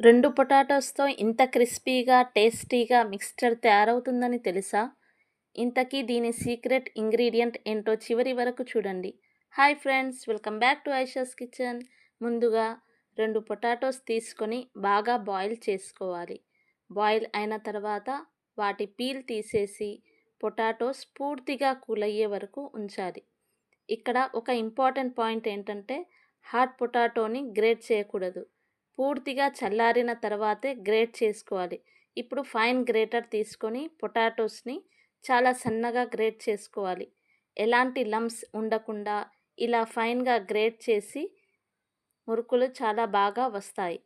2 పొటాటోస్‌తో ఇంత క్రిస్పీగా, టేస్టీగా మిక్స్చర్ తయారవుతుందని తెలుసా? ఇంతకీ దీని సీక్రెట్ ఇంగ్రీడియెంట్ ఏంటో చివరి వరకు చూడండి. Hi friends! Welcome back to Aisha's kitchen. ముందుగా 2 పొటాటోస్ తీసుకొని బాగా బాయిల్ చేసుకోవాలి. బాయిల్ అయిన తర్వాత వాటి పీల్ తీసేసి పొటాటోస్ పూర్తిగా కూల్ అయ్యే వరకు ఉంచాలి. ఇక్కడ ఒక ఇంపార్టెంట్ పాయింట్ ఏంటంటే హాట్ పొటాటోని గ్రేట్ చేయకూడదు. పూర్తిగా చల్లారిన తర్వాతే గ్రేట్ చేసుకోవాలి. ఇప్పుడు ఫైన్ గ్రేటర్ తీసుకొని పొటాటోస్ని చాలా సన్నగా గ్రేట్ చేసుకోవాలి. ఎలాంటి లంప్స్ ఉండకుండా ఇలా ఫైన్గా గ్రేట్ చేసి మురుకులు చాలా బాగా వస్తాయి.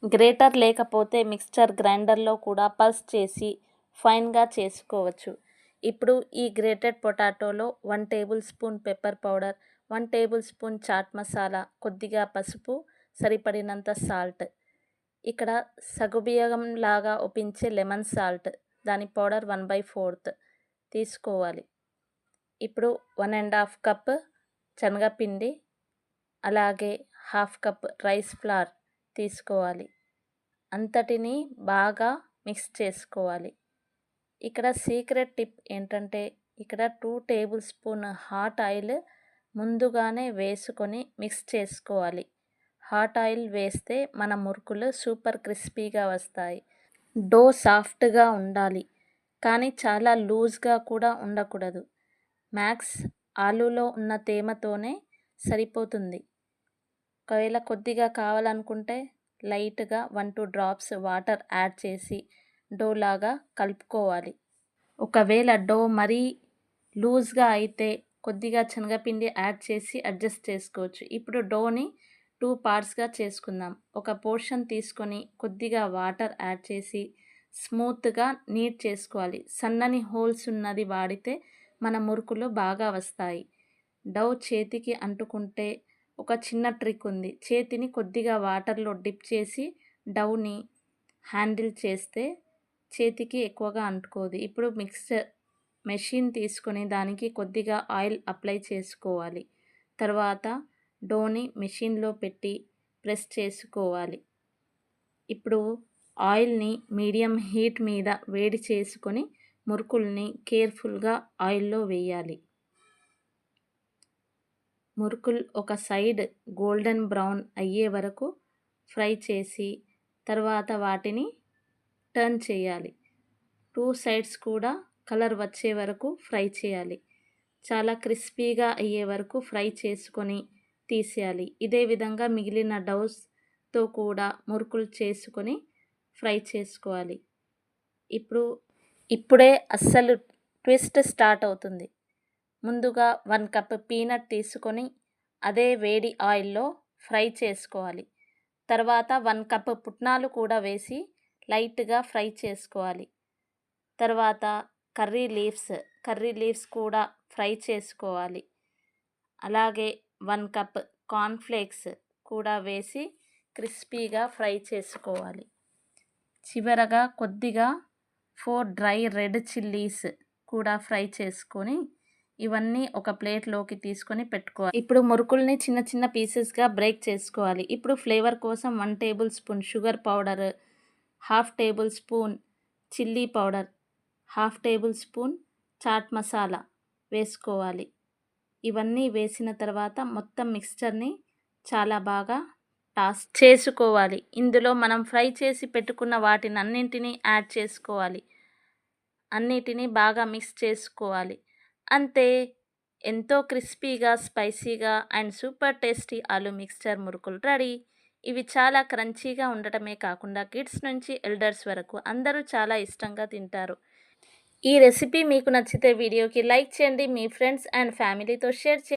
గ్రేటర్ లేకపోతే మిక్స్చర్ గ్రైండర్లో కూడా పల్స్ చేసి ఫైన్గా చేసుకోవచ్చు. ఇప్పుడు ఈ గ్రేటెడ్ పొటాటోలో 1 tablespoon pepper powder, 1 tablespoon chaat masala, కొద్దిగా పసుపు, సరిపడినంత సాల్ట్, ఇక్కడ సగుబియ్యం లాగా ఒప్పించే లెమన్ సాల్ట్, దాని పౌడర్ 1/4 తీసుకోవాలి. ఇప్పుడు 1½ కప్ శనగపిండి, అలాగే హాఫ్ కప్ రైస్ ఫ్లార్ తీసుకోవాలి. అంతటిని బాగా మిక్స్ చేసుకోవాలి. ఇక్కడ సీక్రెట్ టిప్ ఏంటంటే ఇక్కడ 2 టేబుల్ స్పూన్ హాట్ ఆయిల్ ముందుగానే వేసుకొని మిక్స్ చేసుకోవాలి. హాట్ ఆయిల్ వేస్తే మన మురుకులు సూపర్ క్రిస్పీగా వస్తాయి. డో సాఫ్ట్గా ఉండాలి, కానీ చాలా లూజ్గా కూడా ఉండకూడదు. మ్యాక్స్ ఆలూలో ఉన్న తేమతోనే సరిపోతుంది. ఒకవేళ కొద్దిగా కావాలనుకుంటే లైట్గా 1-2 డ్రాప్స్ వాటర్ యాడ్ చేసి డో లాగా కలుపుకోవాలి. ఒకవేళ డో మరీ లూజ్గా అయితే కొద్దిగా శనగపిండి యాడ్ చేసి అడ్జస్ట్ చేసుకోవచ్చు. ఇప్పుడు డోని 2 పార్ట్స్గా చేసుకుందాం. ఒక పోర్షన్ తీసుకొని కొద్దిగా వాటర్ యాడ్ చేసి స్మూత్గా నీట్ చేసుకోవాలి. సన్నని హోల్స్ ఉన్నది వాడితే మన మురుకులు బాగా వస్తాయి. డౌ చేతికి అంటుకుంటే ఒక చిన్న ట్రిక్ ఉంది. చేతిని కొద్దిగా వాటర్లో డిప్ చేసి డౌని హ్యాండిల్ చేస్తే చేతికి ఎక్కువగా అంటుకోదు. ఇప్పుడు మిక్సర్ మెషిన్ తీసుకొని దానికి కొద్దిగా ఆయిల్ అప్లై చేసుకోవాలి. తర్వాత డోని మెషిన్లో పెట్టి ప్రెస్ చేసుకోవాలి. ఇప్పుడు ఆయిల్ని మీడియం హీట్ మీద వేడి చేసుకొని మురుకుల్ని కేర్ఫుల్గా ఆయిల్లో వేయాలి. మురుకులు ఒక సైడ్ గోల్డెన్ బ్రౌన్ అయ్యే వరకు ఫ్రై చేసి తర్వాత వాటిని టర్న్ చేయాలి. 2 సైడ్స్ కూడా కలర్ వచ్చే వరకు ఫ్రై చేయాలి. చాలా క్రిస్పీగా అయ్యే వరకు ఫ్రై చేసుకొని తీసేయాలి. ఇదే విధంగా మిగిలిన డౌస్తో కూడా మురుకులు చేసుకొని ఫ్రై చేసుకోవాలి. ఇప్పుడే అస్సలు ట్విస్ట్ స్టార్ట్ అవుతుంది. ముందుగా 1 కప్ పీనట్ తీసుకొని అదే వేడి ఆయిల్లో ఫ్రై చేసుకోవాలి. తర్వాత 1 కప్ పుట్నాలు కూడా వేసి లైట్గా ఫ్రై చేసుకోవాలి. తర్వాత కర్రీ లీవ్స్ కూడా ఫ్రై చేసుకోవాలి. అలాగే 1 కప్ కార్న్ఫ్లేక్స్ కూడా వేసి క్రిస్పీగా ఫ్రై చేసుకోవాలి. చివరగా కొద్దిగా 4 డ్రై రెడ్ చిల్లీస్ కూడా ఫ్రై చేసుకొని ఇవన్నీ ఒక ప్లేట్లోకి తీసుకొని పెట్టుకోవాలి. ఇప్పుడు మురుకుల్ని చిన్న చిన్న పీసెస్గా బ్రేక్ చేసుకోవాలి. ఇప్పుడు ఫ్లేవర్ కోసం 1 tablespoon sugar powder, 1/2 tablespoon chilli powder, 1/2 tablespoon chaat masala వేసుకోవాలి. ఇవన్నీ వేసిన తర్వాత మొత్తం మిక్స్చర్ని చాలా బాగా టాస్ చేసుకోవాలి. ఇందులో మనం ఫ్రై చేసి పెట్టుకున్న వాటినన్నింటినీ యాడ్ చేసుకోవాలి. అన్నిటినీ బాగా మిక్స్ చేసుకోవాలి. అంతే, ఎంతో క్రిస్పీగా, స్పైసీగా and super tasty aloo mixture మురుకులు రెడీ. ఇవి చాలా క్రంచీగా ఉండటమే కాకుండా కిడ్స్ నుంచి ఎల్డర్స్ వరకు అందరూ చాలా ఇష్టంగా తింటారు. ఈ రెసిపీ మీకు నచ్చితే వీడియోకి లైక్ చేయండి, మీ ఫ్రెండ్స్ అండ్ ఫ్యామిలీతో షేర్ చేయండి.